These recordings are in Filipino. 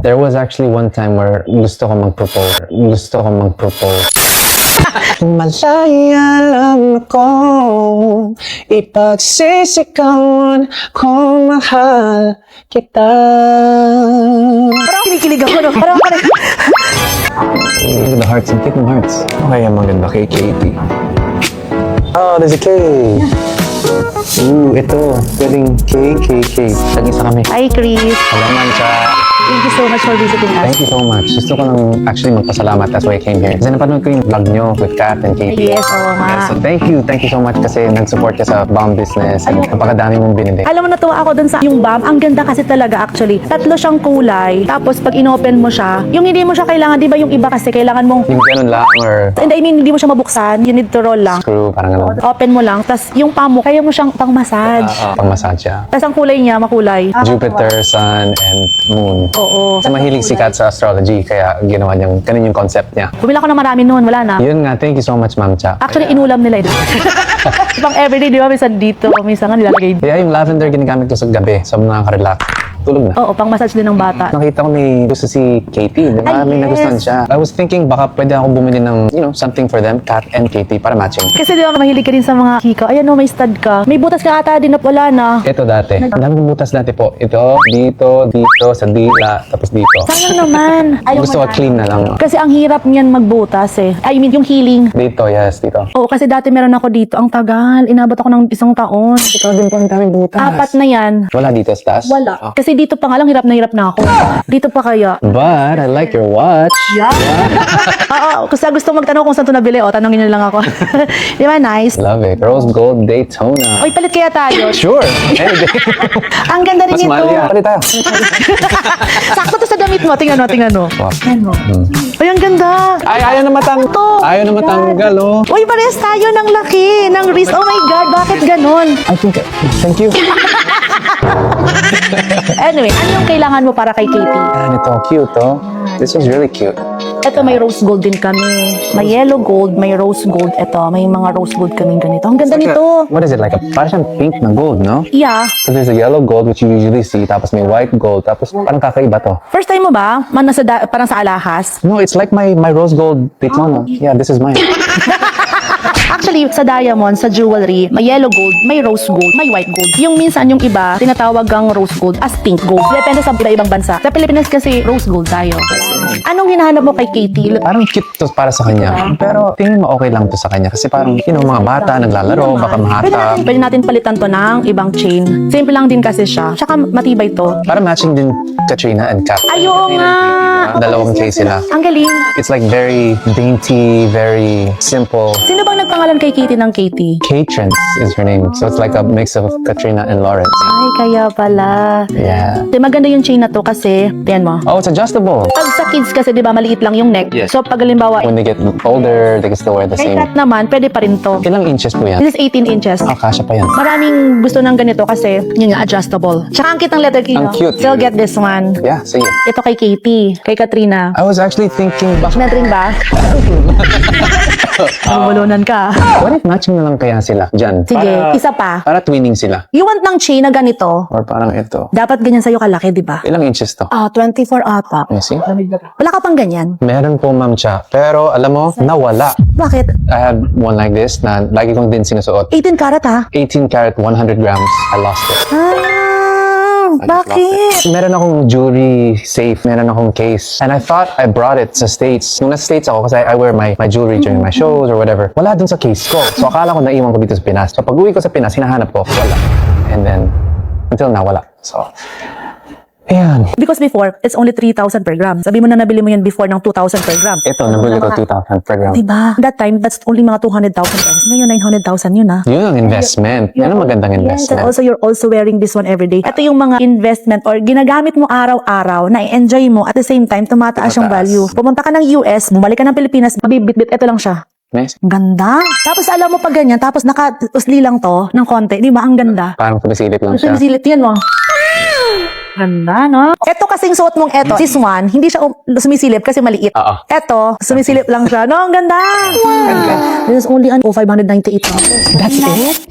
There was actually one time where gusto ko mag-propose. Malaya lang ako, ipagsisigawan kung mahal kita. Parang kinikilig ako, no? Parang Look at the hearts, I'm taking hearts. Okay, ang maganda kay Katie. Oh, there's a K. Ooh, ito. Pwedeng K. Tag-isa kami. Hi, Chris. Hello, Mancha. Thank you so much for visiting us. Thank you so much. Gusto ko lang actually magpasalamat. That's why I came here. Kasi napanood ko yung vlog nyo with Kat and Katie. Yes, oo nga. So thank you so much kasi nag-support ka sa bomb business and napakadami mong binili. Alam mo, natuwa ako dun sa yung bomb. Ang ganda kasi talaga actually. Tatlo siyang kulay. Tapos pag inopen mo siya, yung hindi mo siya kailangan, di ba yung iba kasi kailangan mong, Yung ganun lang or and I mean, hindi mo siya mabuksan. You need to roll lang. screw, parang gano'n. Open mo lang. Tapos yung palm mo, kaya mo siyang pang-massage. Pang-massage siya. Tapos ang kulay niya, makulay. Jupiter, Sun, and Moon. Oo. Kasi mahilig si Kat sa astrology, kaya ginawa niyang, ganun yung concept niya. Bumila ko na marami noon, wala na. Yun nga, thank you so much, Ma'am Cha. Actually, inulam nila ito. Pang everyday, di ba? Minsan dito, minsan nga nilalagay dito. Kaya yung lavender ginagamit ko sa gabi, so nakaka-relax. Tulog na. Oo, pang massage din ng bata. Nakita ko may gusto si Katie, di ba? Ay, May yes. nagustuhan siya. I was thinking baka pwede ako bumili ng, something for them, Kat and Katie, para matching. Kasi di ba mahilig ka rin sa mga hika. Ayan o, may stud ka. May butas ka ata din na wala na. Ito dati. Ang daming butas dati po. Ito, dito, sa dila, tapos dito. Sayang naman. Ayaw Gusto ko clean na lang. Kasi ang hirap niyan magbutas eh. I mean, yung healing. Dito, yes, dito. Oo, kasi dati meron ako dito. Ang tagal. Inabot ako ng 1 taon. Ito din po ang daming butas. 4 na yan. Wala dito sa taas? Wala. Kasi dito pa nga lang, hirap na ako. Dito pa kaya. But, I like your watch. Yeah. Oo, kasi gusto magtanong kung saan ito nabili. O, tanongin niyo lang ako. Di ba, nice? Love it. Rose Gold Daytona. Oy, palit kaya tayo. Sure. Any day. Ang ganda rin Mas ito. mahal yan. Palit tayo. Sakto to sa damit mo. Tingnan mo. Wow. Ano? Ay, ang ganda. Ay, ayaw na matanggal. Ito. Ayaw na matanggal, oh. Uy, pares tayo ng laki, ng wrist. Oh my God, bakit ganon? I think, thank you. Anyway, ano yung kailangan mo para kay Katie? And ito, cute, oh. This was really cute. Ito, may rose gold din kami. May yellow gold, may rose gold. Ito, may mga rose gold kaming ganito. Ang ganda nito. What is it, like a, parang siyang pink na gold, no? Yeah. So there's a yellow gold, which you usually see, tapos may white gold, tapos parang kakaiba to. First time mo ba? Parang sa alahas? No, it's like my rose gold Daytona. Yeah, this is mine. Actually, sa diamond, sa jewelry, may yellow gold, may rose gold, may white gold. Yung minsan, yung iba, tinatawag ang rose gold as pink gold. Depende sa iba-ibang bansa. Sa Pilipinas kasi, rose gold tayo. Anong hinahanap mo kay Katie? Parang cute to para sa kanya. Pero tingin mo okay lang to sa kanya. Kasi parang, mga bata naglalaro, baka mahatak. Pwede natin palitan to ng ibang chain. Simple lang din kasi siya. Tsaka matibay to. Parang matching din Katrina and Kat. Ayun nga! Dalawang case sila. Ang galing. It's like very dainty, very simple. Sino bang nagpangalan kay Katie ng Katie? Katrins is her name. So it's like a mix of Katrina and Lawrence. Ay, kaya pala. Yeah. Maganda yung chain na to kasi, tingnan mo. Oh, it's adjustable. Pag sa kids kasi, di ba, maliit lang yung neck. Yes. So, pag halimbawa, When they get older, they can still wear the kay same. Kat naman, pwede pa rin to. Ilang inches po yan? This is 18 inches. Ah, kasha pa yan. Maraming gusto ng ganito kasi, yun nga, adjustable. Tsaka ang cute ng letter K. Ang no? cute. Still get this one. Yeah, sige. Ito kay Katie, kay Katrina. I was actually thinking, Med ring ba? Bulunan ka. what if matching na lang kaya sila dyan? Sige, isa pa. Para twinning sila. You want ng chain na ganito? Or parang ito. Dapat ganyan sa'yo kalaki, di ba? Ilang inches to? 24 ata. You see? Wala ka pang ganyan. Meron po, Ma'am Cha. Pero, alam mo, nawala. Bakit? I had one like this na lagi kong din sinusuot. 18 karat ha? 18 karat, 100 grams. I lost it. Bakit? Meron akong jewelry safe, meron akong case. And I thought I brought it sa States. Nung nasa States ako, kasi I wear my jewelry during my shows or whatever. Wala dun sa case ko. So akala ko naiwan ko dito sa Pinas. So pag uwi ko sa Pinas, hinahanap ko, wala. And then, until now, wala. So, ayan. Because before, it's only 3,000 per gram. Sabi mo na nabili mo yan before ng 2,000 per gram. Ito, nabili ko 2,000 per gram. Diba? That time, that's only mga 200,000 pesos. Ngayon, 900,000 yun ha. Yun ang investment. Yan ang magandang Yes, and investment. also you're also wearing this one every day. Ito yung mga investment or ginagamit mo araw-araw na i-enjoy mo at the same time tumataas yung value. Pumunta ka ng US, bumalik ka ng Pilipinas, mabibit-bit, ito lang siya. Nice. Ganda. Tapos alam mo pag ganyan, tapos naka-usli lang to ng konti. Di ba? Ang ganda. Parang sumisilip lang siya. Silit yan mo. Ganda, no? Ito kasing suot mong eto. This one, hindi siya sumisilip kasi maliit. Oo. Eto, sumisilip lang siya. No, ang ganda. Wow. This is only 598 pesos. That's it?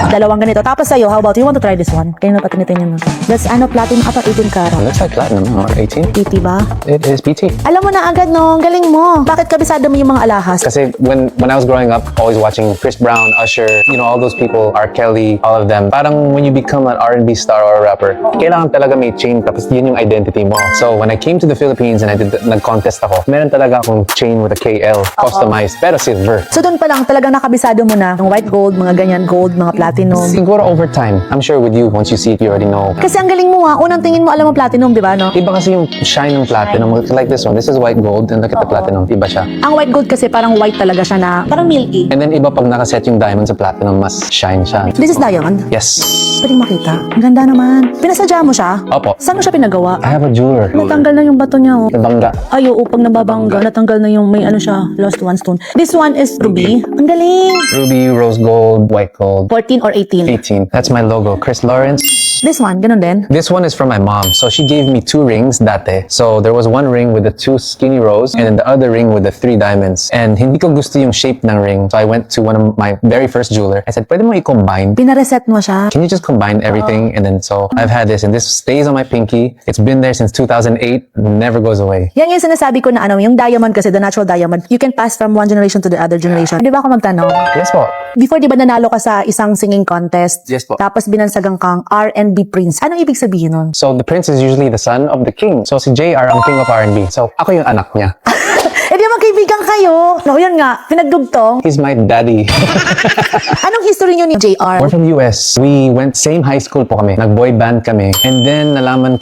Dalawang ganito. Tapos sa'yo, how about, you want to try this one? Kaya na patinitin niyo mo. That's platinum ata 18 karat. Looks like platinum, or 18? PT ba? It is PT. Alam mo na agad, no? Ang galing mo. Bakit kabisado mo yung mga alahas? Kasi when I was growing up, always watching Chris Brown, Usher, all those people, R. Kelly, all of them. Parang when you become an R&B star or a rapper, kailangan talaga may chain, tapos yun yung identity mo. So when I came to the Philippines and nag-contest ako, meron talaga akong chain with a KL, customized, pero silver. So doon pa lang talagang nakabisado mo na ng white gold, mga ganyan gold, mga platinum. Siguro over time, I'm sure with you, once you see it, you already know. Kasi ang galing mo ha, unang tingin mo alam mo platinum, di ba, no? Iba kasi yung shine ng platinum, like this one. This is white gold, and look at the platinum. Iba siya. Ang white gold kasi parang white talaga siya na, parang milky. And then iba pag nakaset yung diamond sa platinum, mas shine siya. This is diamond. Yes. Pwedeng makita. Ang ganda naman. Pinasadya mo siya? Opo. Saan mo siya pinagawa? I have a jeweler. Natanggal na yung bato niya, oh. Nabangga. Ay, oo, pag nababangga, natanggal na yung may ano siya, lost one stone. This one is ruby. Ang galing. Ruby, rose gold, white gold. 14 or 18. 18. That's my logo. Chris Lawrence. This one, ganun din. This one is from my mom. So she gave me 2 rings dati. So there was one ring with the 2 skinny rows and then the other ring with the 3 diamonds. And hindi ko gusto yung shape ng ring. So I went to one of my very first jeweler. I said, pwede mo i-combine? Pinareset mo siya. Can you just combine everything? And then so I've had this and this stays on my pinky. It's been there since 2008. Never goes away. Yan yung sinasabi ko na yung diamond kasi, the natural diamond, you can pass from one generation to the other generation. Di ba ako magtanong? Yes po. Before, di ba nanalo ka sa isang singing contest? Yes po. Tapos binansagang kang R&B Prince. Anong ibig sabihin nun? So the prince is usually the son of the king. So si JR ang king of R&B. So ako yung anak niya. Eh di magkaibigan kayo. No, yun nga. Pinagdugtong. He's my daddy. Anong history nyo ni JR? We're from US. We went same high school po kami. Nag-boy band kami. And then nalaman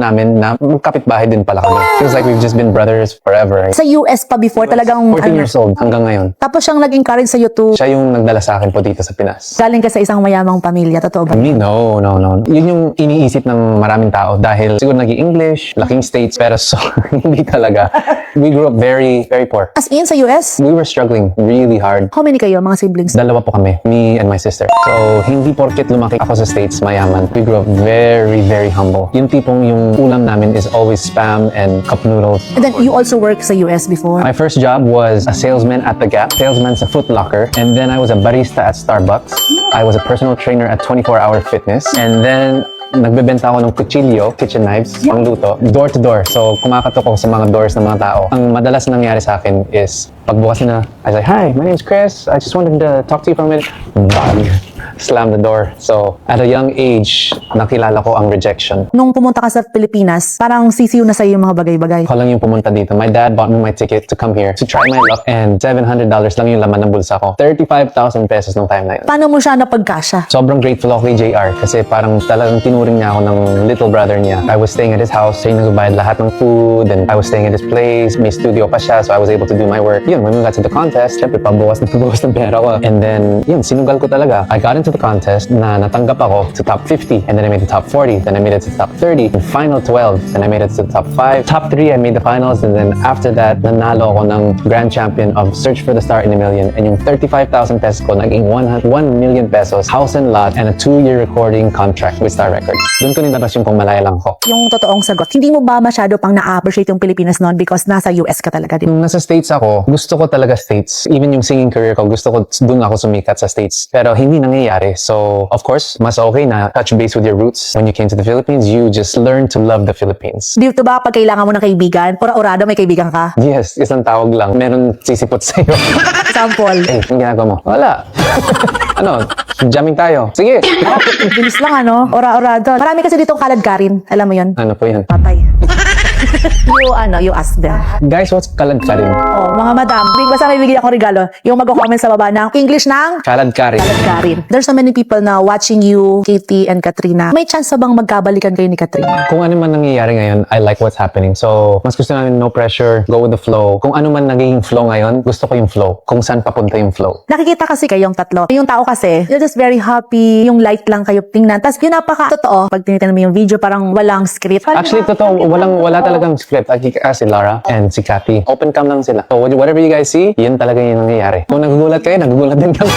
namin na magkapit-bahay din pala kami. Feels like we've just been brothers forever. Sa US pa before, talagang 14 years old hanggang ngayon. Tapos siyang nag-encourage sa'yo to Siya yung nagdala sa akin po dito sa Pinas. galing ka sa isang mayamang pamilya. Totoo ba? Me, no. Yun yung iniisip ng maraming tao dahil siguro naging English, laking States, pero so, hindi talaga. We grew up very, very poor. As in, sa US? We were struggling really hard. How many kayo, mga siblings? Dalawa po kami, me and my sister. So, hindi porket lumaki ako sa States, mayaman. We grew up very, very humble. Yung tipong yung ulam namin is always Spam and cup noodles. And then, you also worked sa US before? My first job was a salesman at The Gap, salesman sa Foot Locker, and then I was a barista at Starbucks. I was a personal trainer at 24 Hour Fitness, and then nagbebenta ako ng kutsilyo, kitchen knives, pangluto, door to door. So, kumakatok ako sa mga doors ng mga tao. Ang madalas nangyari sa akin is, pagbukas nila, I say, "Hi, my name's Chris. I just wanted to talk to you for a minute." Bang! Slam the door. So, at a young age, nakilala ko ang rejection. Nung pumunta ka sa Pilipinas, parang sisiw na sa'yo yung mga bagay-bagay. Ako lang yung pumunta dito. My dad bought me my ticket to come here to try my luck, and $700 lang yung laman ng bulsa ko. 35,000 pesos nung time na yun. Paano mo siya napagkasya? Sobrang grateful ako kay JR kasi parang talagang tinuring niya ako ng little brother niya. I was staying at his house, siya yung nagbayad lahat ng food, and I was staying at his place. May studio pa siya, so I was able to do my work. Yun, when we got to the contest, syempre pabukas ng pera ko. And then, yun, sinugal ko talaga. I got into the contest na natanggap ako to top 50, and then I made the top 40, then I made it to the top 30, and final 12, then I made it to the top 5. Top 3, I made the finals, and then after that, nanalo ako ng grand champion of Search for the Star in a Million, and yung 35,000 pesos ko naging 1 million pesos, house and lot, and a 2-year recording contract with Star Records. Doon ko nilabas yung pangmalaya lang ko. Yung totoong sagot, hindi mo ba masyado pang na-appreciate yung Pilipinas noon because nasa US ka talaga, di ba? Nung nasa States ako, gusto ko talaga States. Even yung singing career ko, gusto ko doon ako sumikat sa States. Pero hindi nangyayari. So, of course, mas okay na touch base with your roots. When you came to the Philippines, you just learn to love the Philippines. Dito ba, pag kailangan mo ng kaibigan, ora-orada may kaibigan ka? Yes, isang tawag lang. Meron sisipot sa'yo. Example. Eh, ang ginagawa mo? Wala. Ano? Jamming tayo. Sige. Bilis lang ora-orada. Marami kasi ditong kaladkarin. Alam mo yun? Ano po yan? Patay. You ask them. Guys, what's kaladkarin? Oh, mga madam, basta may bigyan akong regalo. Yung mag-comment sa baba ng English ng Kaladkarin. Karin. There's so many people na watching you, Katie and Katrina. May chance bang magkabalikan kayo ni Katrina? Kung ano man nangyayari ngayon, I like what's happening. So, mas gusto namin no pressure, go with the flow. Kung ano man naging flow ngayon, gusto ko yung flow. Kung saan papunta yung flow. Nakikita kasi kayong tatlo. Yung tao kasi, you're just very happy. Yung light lang kayo tingnan. Tapos yun napaka-totoo. Pag tinitin mo yung video, parang walang script. Actually, totoo, wala talagang script. Si Lara and si Cathy. Open cam lang sila. So, whatever you guys see, yun talaga yung nangyayari. Kung nagugulat kayo, nagugulat din kami.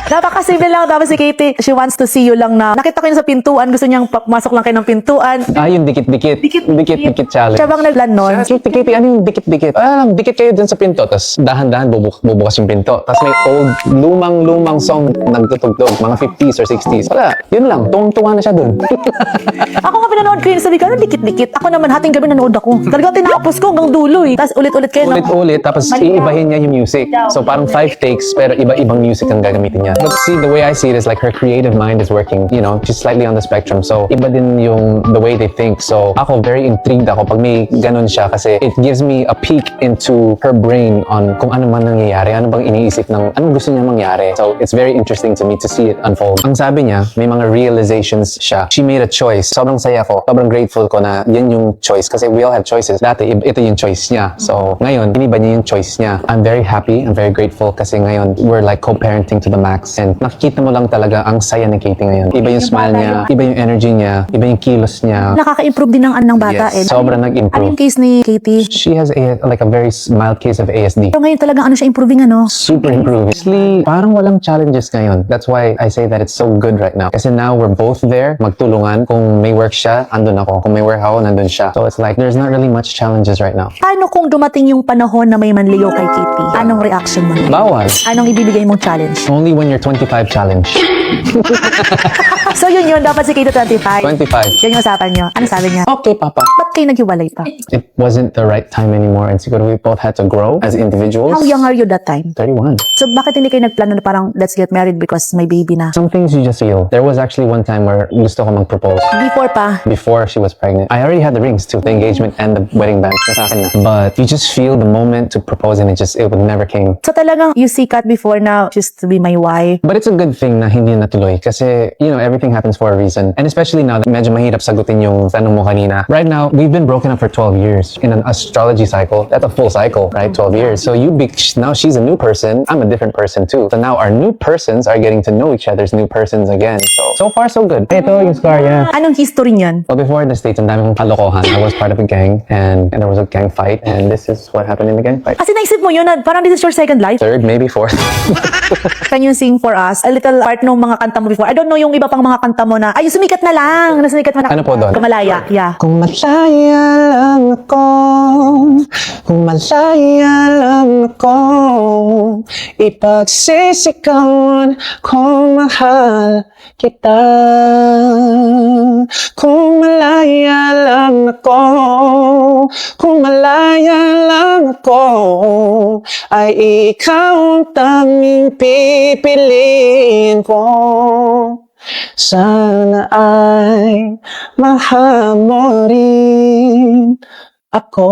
Napaka-civil lang. Tapos si Katie, she wants to see you lang na nakita ko yun sa pintuan. Gusto niyang pumasok lang kayo ng pintuan. Yung dikit-dikit. Dikit-dikit challenge. Siya bang naglan nun? Katie, ano yung dikit-dikit? Dikit kayo dun sa pinto. Tapos dahan-dahan bubukas yung pinto. Tapos may old, lumang song nagtutugtog. Mga 50s or 60s. Wala. Yun lang. Tuwang-tuwa na siya dun. Ako nga pinanood ko yun. Sabi ko, ano dikit-dikit? Ako naman, hating gabi nanood ako. Talagang tinapos ko hanggang dulo eh. Tapos ulit-ulit kayo. Ulit-ulit. Tapos iibahin niya yung music. So parang 5 takes pero iba-ibang music ang gagamitin niya. But see, the way I see it is like her creative mind is working, you know, she's slightly on the spectrum. So iba din yung the way they think. So ako, very intrigued ako pag may ganun siya kasi it gives me a peek into her brain on kung ano man nangyayari, ano bang iniisip ng, anong gusto niya mangyari. So it's very interesting to me to see it unfold. Ang sabi niya, may mga realizations siya. She made a choice. Sobrang saya ko. Sobrang grateful ko na yan yung choice kasi we all have choices. Dati, ito yung choice niya. So ngayon, iniba niya yung choice niya. I'm very happy. I'm very grateful kasi ngayon, we're like co-parenting to the max. And nakikita mo lang talaga ang saya ni Katie ngayon. Iba yung smile niya, iba yung energy niya, iba yung kilos niya. Nakaka-improve din ng bata Yes, eh. sobrang Ano nag-improve. yung case ni Katie? She has like a very mild case of ASD. Pero ngayon talagang ano siya improving ano? Super improved. Honestly, parang walang challenges ngayon. That's why I say that it's so good right now. Kasi now we're both there, magtulungan. Kung may work siya, andun ako. Kung may work ako, nandun siya. So it's like, there's not really much challenges right now. Ano kung dumating yung panahon na may manligaw kay Katie? Anong reaction mo? Bawal. Anong ibibigay mong challenge? Only when you're 25 challenge. So yun, dapat si Katie 25. 25. Yun yung usapan nyo. Ano sabi niya? Okay, Papa. Ba't kayo naghiwalay pa? It wasn't the right time anymore. And siguro we both had to grow as individuals. How young are you that time? 31. So bakit hindi kayo nagplano na parang let's get married because may baby na? Some things you just feel. There was actually one time where gusto ko mag-propose. Before pa, Before she was pregnant. I already had the rings too, the engagement and the wedding band. Sa akin na. But you just feel the moment to propose and it would never came. so talagang you see Kat before now just to be my wife. But it's a good thing na hindi natuloy kasi, you know, everything happens for a reason. And especially now that medyo mahirap sagutin yung tanong mo kanina. Right now, we've been broken up for 12 years in an astrology cycle. That's a full cycle, right? 12 years. So now she's a new person. I'm a different person too. So now our new persons are getting to know each other's new persons again. So far so good. Ito yung scar, yeah. Anong history niyan? Well, before in the States, ang dami kong kalokohan. I was part of a gang and there was a gang fight and this is what happened in the gang fight. Kasi naisip mo yun na parang this is your second life. Third, maybe fourth. Can you sing for us a little part ng mga kanta mo before? I don't know yung iba pang mga kanta mo na, ay, sumikat na lang. Sumikat mo na. Ano po doon? Kumalaya, yeah. Kung malaya lang ako, kung malaya lang ako, ipagsisigawan kung mahal kita. Kung malaya lang ako, kung malaya lang ako, ay ikaw ang tanging pipiliin ko. Sana ay mahal mo rin ako.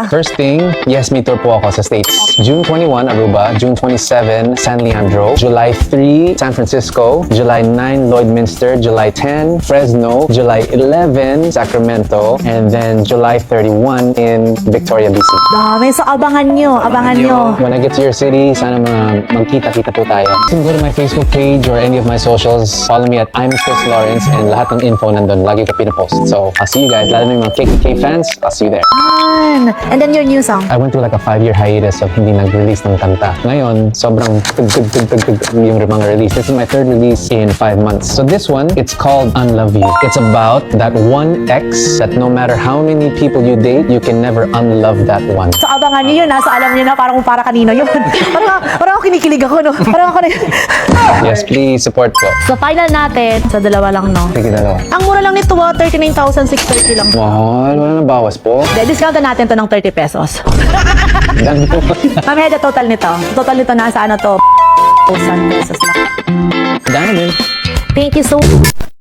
First thing, Yes Me Tour po ako sa States. June 21, Aruba. June 27, San Leandro. July 3, San Francisco. July 9, Lloydminster. July 10, Fresno. July 11, Sacramento. And then July 31 in Victoria, BC. Dami. So, abangan nyo. Abangan nyo. When I get to your city, sana magkita-kita po tayo. You can go to my Facebook page or any of my socials. Follow me at I'm Chris Lawrence and lahat ng info nandun. Lagi ko pinapost. So, I'll see you guys. Lalo na yung mga KKK fans, I'll see you there. Fun. And then your new song. I went through like a 5-year hiatus of hindi nag-release ng kanta. Ngayon, sobrang tug yung mga release. This is my 3rd release in 5 months. So this one, it's called Unlove You. It's about that one ex that no matter how many people you date, you can never unlove that one. So, abangan nyo yun ha. So, alam nyo na parang kung para kanino yun. parang ako kinikilig ako, no? Parang ako na Yes, please support ko. So, final natin. Sa dalawa lang, no? Sige dalawa. Ang mura lang nito, 39,630 lang. Mahal, wala na bawas po. Discount natin to ng 30 pesos. Dami po. Mamaya the total nito. Total nito nasa ano to, 1,000 pesos lang. Dami din. Thank you so much.